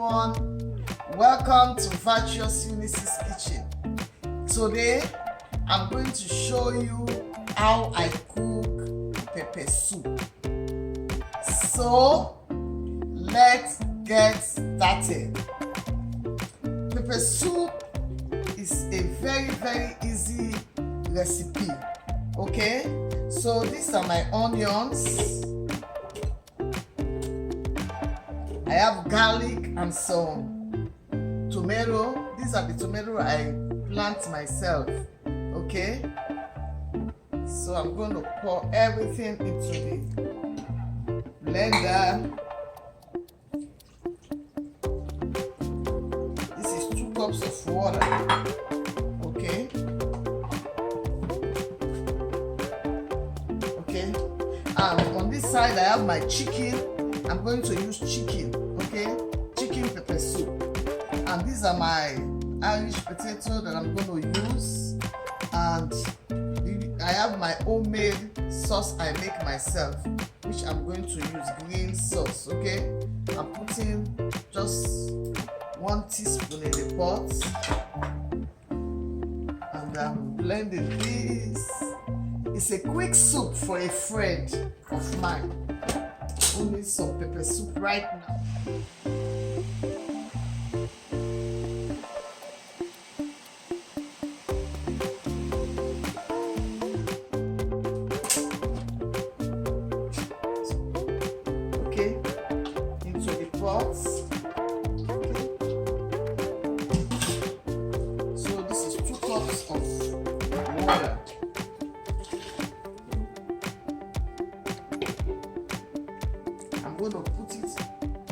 everyone. Welcome to Virtuous Eunice's Kitchen. Today, I'm going to show you how I cook pepper soup. So, let's get started. Pepper soup is a very easy recipe. Okay, so these are my onions. I have garlic and some tomato. These are the tomato I plant myself. Okay, so I'm going to pour everything into the blender. This is 2 cups of water. Okay. Okay. And on this side I have my chicken. I'm going to use chicken, okay? Chicken pepper soup. And these are my Irish potato that I'm going to use. And I have my homemade sauce I make myself, which I'm going to use green sauce, okay? I'm putting just 1 teaspoon in the pot. And I'm blending this. It's a quick soup for a friend of mine who needs some pepper soup right now. Okay, into the pot. Okay. So this is 2 cups of water. I'm going to put it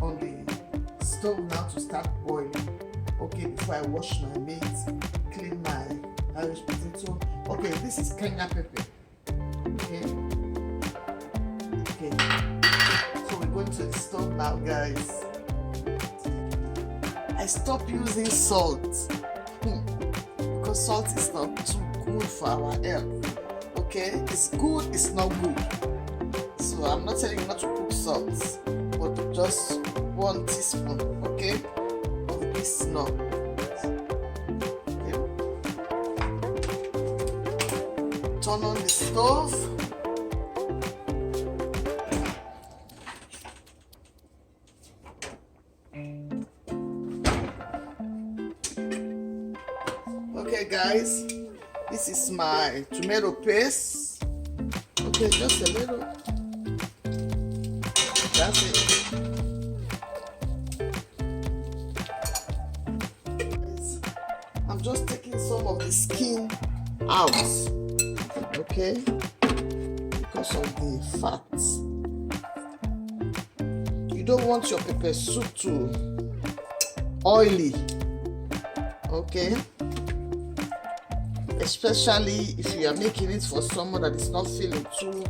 on the stove now to start boiling. Okay, before I wash my meat, clean my Irish potato. Okay, this is Cayenne pepper. Okay. Okay. So we're going to the stove now, guys. I stopped using salt because salt is not too good for our health. Okay, it's good, it's not good. So I'm not telling you not to cook salt, but just 1 teaspoon, okay, of this now. Okay. Turn on the stove. Okay, guys, this is my tomato paste. Okay, just a little. That's it. I'm just taking some of the skin out, okay, because of the fat. You don't want your pepper soup to oily, okay, especially if you are making it for someone that is not feeling too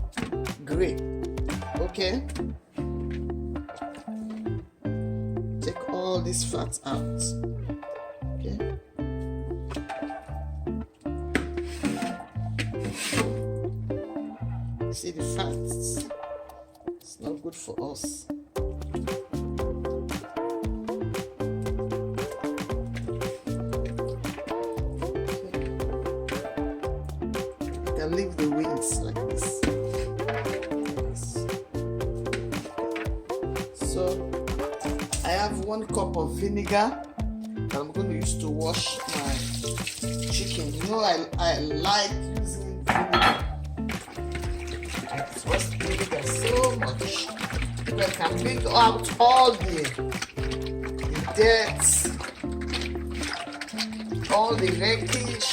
great, okay. Take all this fat out, okay. See the fat, it's not good for us. You can leave the wings like this. So I have 1 cup of vinegar that I'm going to use to wash my chicken. You know I like using vinegar. I trust vinegar so much. I can bring out all the dirt, all the wreckage.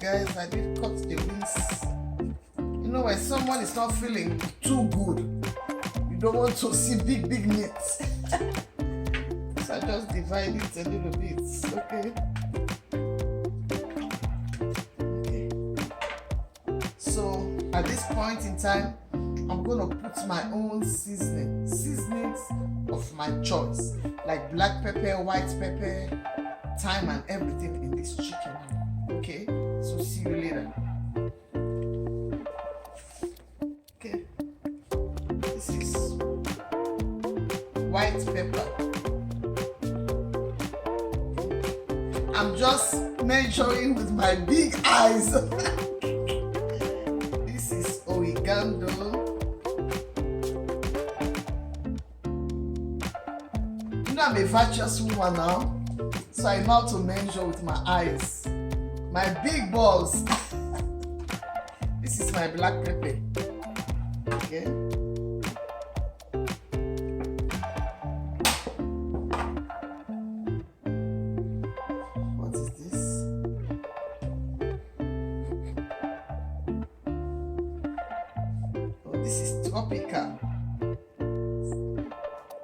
guys, I did cut the wings. You know, when someone is not feeling too good, you don't want to see big meat. So I just divide it a little bit. Okay. So at this point in time, I'm gonna put my own seasonings of my choice, like black pepper, white pepper, thyme, and everything in this chicken. Okay, so see you later. Okay, this is white pepper. I'm just measuring with my big eyes. This is oregano. You know, I'm a virtuous woman now, so I know how to measure with my eyes. My big balls. This is my black pepper. Okay. What is this? Oh, this is tropical.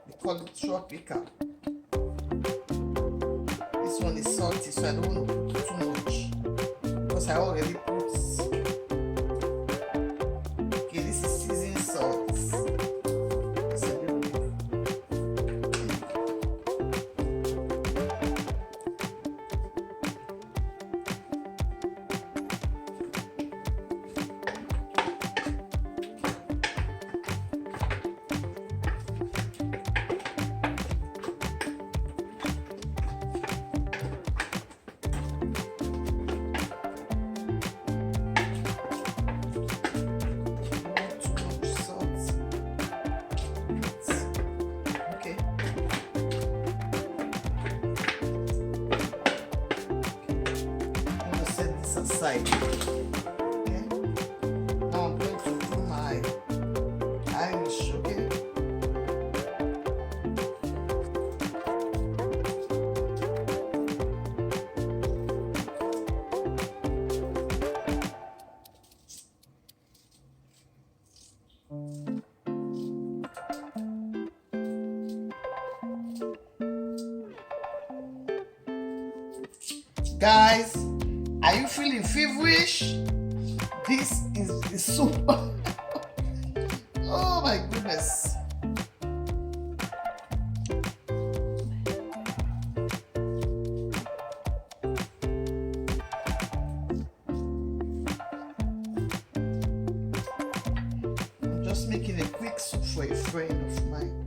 They call it tropical. This one is salty, so I don't want to put too much because I already put. Okay, this is seasoned salt. It's a little bit. Side. Okay. Now I'm going to do my Irish, okay? Guys, are you feeling feverish? This is the soup. Oh my goodness. I'm just making a quick soup for a friend of mine.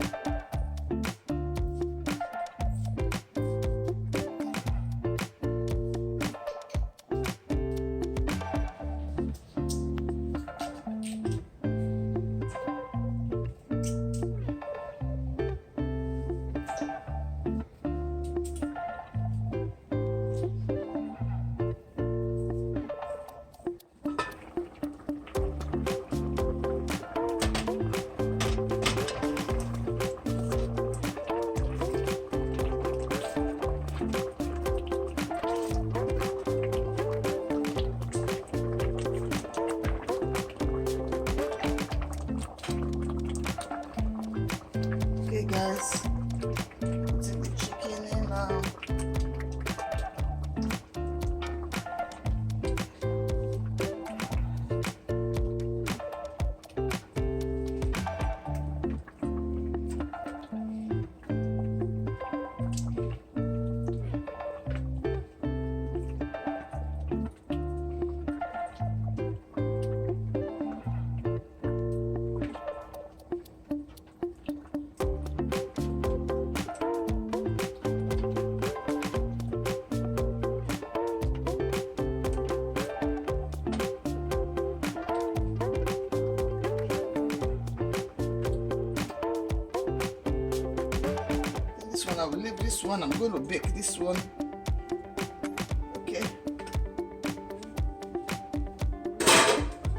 Guys, putting the chicken in now. I will leave this one. I'm going to bake this one. Okay.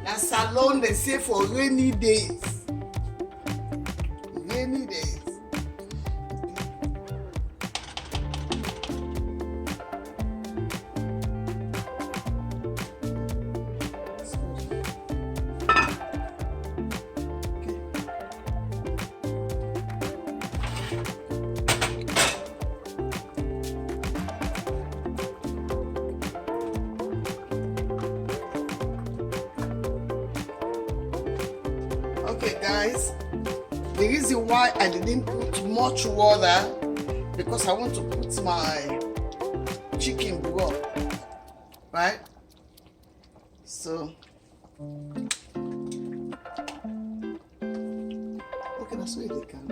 Now salon they say for rainy days. Rainy days. Okay guys, the reason why I didn't put much water because I want to put my chicken broth, right? So okay, that's where they can.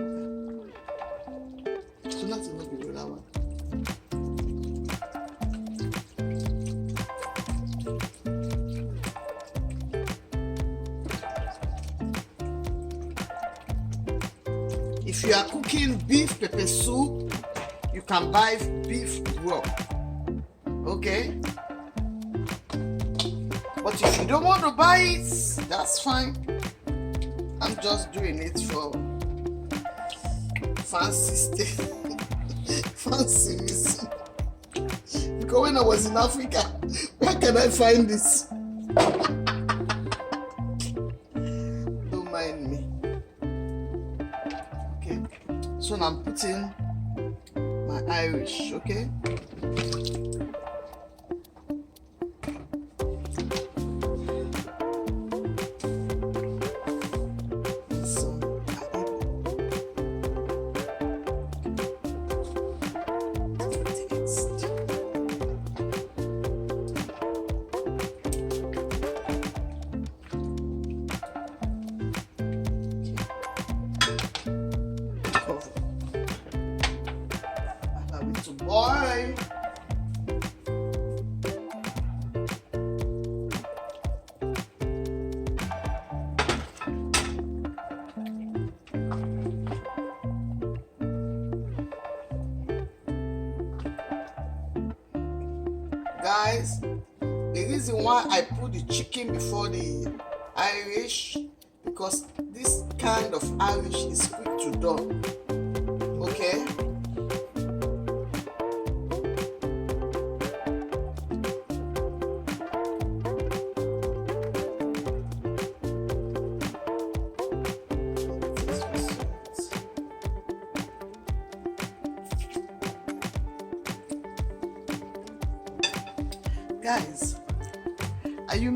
So that's not the that one. If you are cooking beef pepper soup, you can buy beef broth, okay? But if you don't want to buy it, that's fine. I'm just doing it for fancy fancy reason. Because when I was in Africa, where can I find this? Don't mind me. Okay, so now I'm putting my Irish, okay? Boy, guys, the reason why I put the chicken before the Irish, because this kind of Irish is quick to done, okay? Guys, did you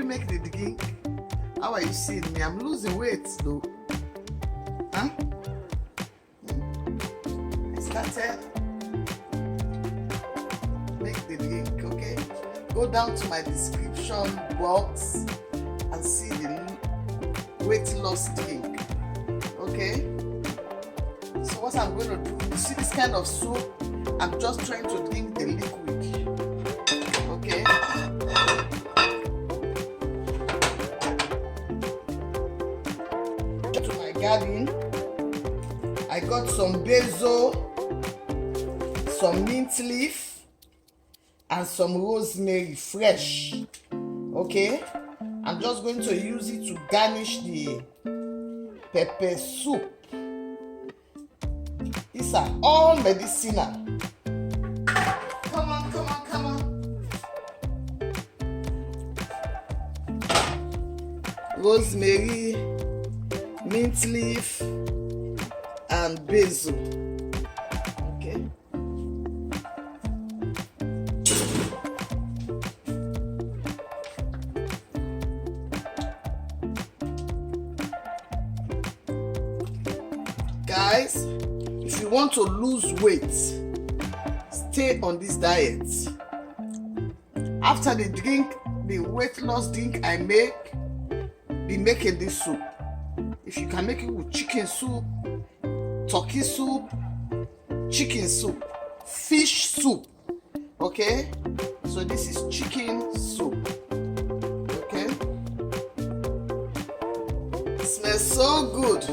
make the drink? How are you seeing me? I'm losing weight though. Huh? I started. Make the drink, okay? Go down to my description box and see the weight loss drink. Okay? So what I'm going to do, you see this kind of soup? I'm just trying to drink the liquid. Okay. To my garden, I got some basil, some mint leaf, and some rosemary fresh. Okay, I'm just going to use it to garnish the pepper soup. These are all medicinal. Come on, come on, come on. Rosemary, mint leaf, and basil. Okay. Guys, if you want to lose weight, stay on this diet. After the drink, the weight loss drink I make, be making this soup. If you can make it with chicken soup, turkey soup, chicken soup, fish soup, okay? So this is chicken soup, okay? It smells so good.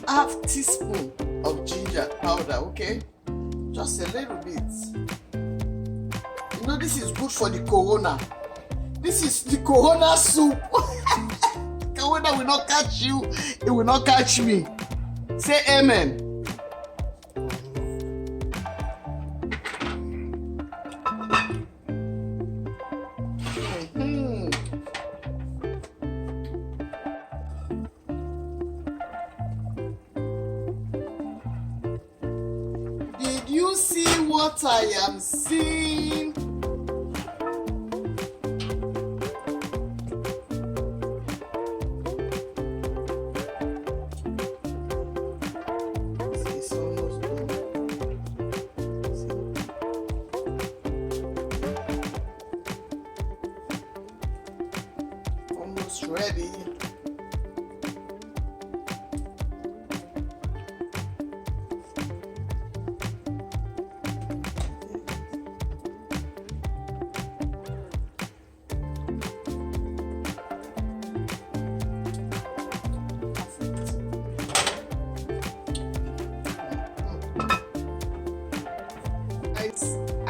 Half teaspoon of ginger powder, okay? Just a little bit. You know, this is good for the corona. This is the corona soup. Corona will not catch you. It will not catch me. Say amen. Did you see what I am seeing?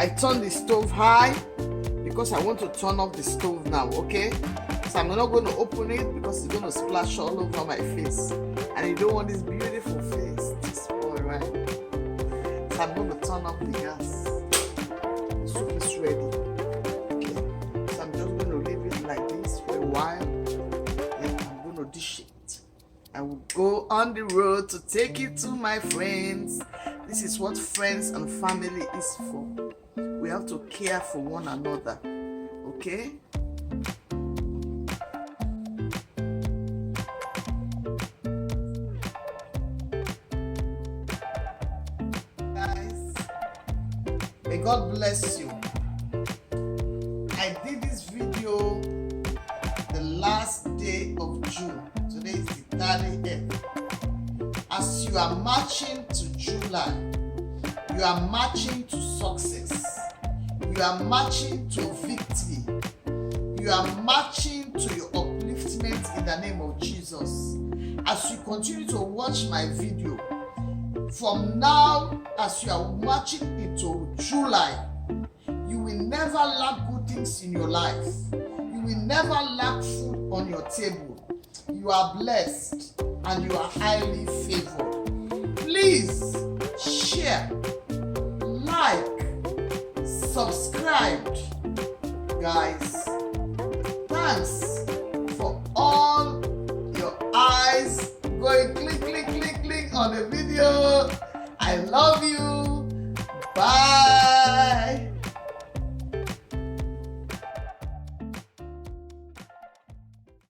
I turn the stove high because I want to turn off the stove now, okay? So I'm not going to open it because it's going to splash all over my face. And you don't want this beautiful face to spoil, right? So I'm going to turn off the gas. The soup is ready. Okay? So I'm just going to leave it like this for a while. Then I'm going to dish it. I will go on the road to take it to my friends. This is what friends and family is for. We have to care for one another. Okay? Guys, may God bless you. I did this video the last day of June. Today is the 30th. As you are marching to July, you are marching to success. You are marching to victory. You are marching to your upliftment in the name of Jesus. As you continue to watch my video, from now, as you are marching into July, you will never lack good things in your life. You will never lack food on your table. You are blessed and you are highly favored. Please share, like, subscribe, guys. Thanks for all your eyes going click, click, click, click on the video. I love you.